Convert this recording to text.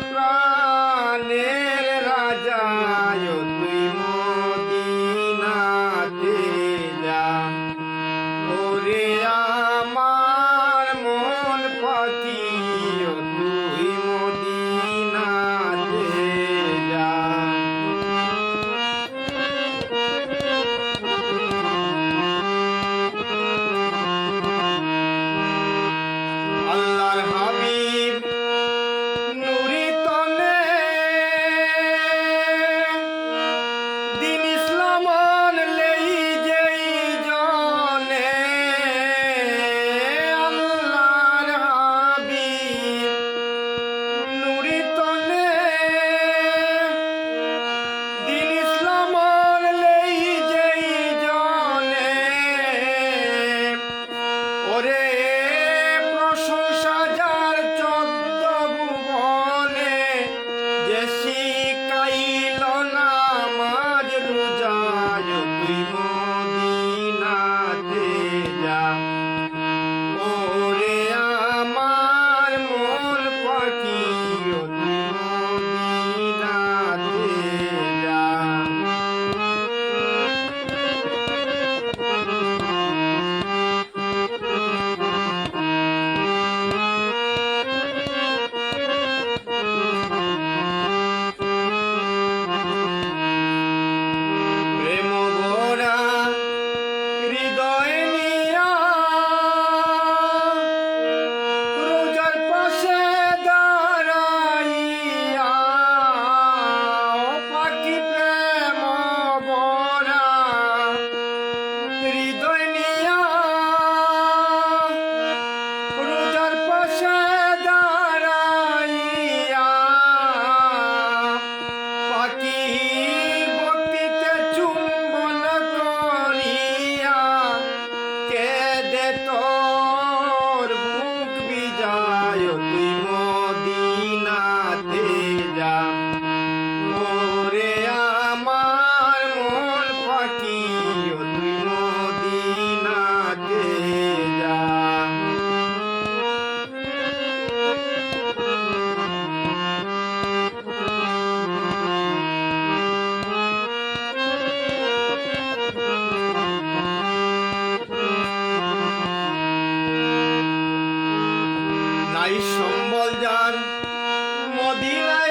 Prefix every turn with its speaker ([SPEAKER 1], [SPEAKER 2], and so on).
[SPEAKER 1] প্রাণের রাজা তুই মদিনাতে যা ওরে আমার মন পাখি তুই মদিনাতে যা আল্লাহর হাবিব নুরি তনে দিন ইসলাম লেই যেই জনে আল্লাহর হাবিব নুরি তনে দিন ইসলাম লেই যেই জনে ওরে প্রশংসা যার 14 ভুবনে যে শিখাইল নামাজ রোজা তুই মদিনাতে যা ওরে আমার মন পাখি তুই মদিনাতে যা প্রেম ভরা হৃদয় নিয়া রোজার পাশে দাঁড়াইয়া পাখি প্রেম ভরা হৃদয় নিয়া রোজার পাশে দাঁড়াইয়া পাখি ভক্তিতে চুম্বন করিয়া কেঁদে তোর বুক বিজায় তুই মদিনাতে যা ওরে আমার মন পাখি তুই মদিনাতে যা নাই সম্বল যার মদিনায়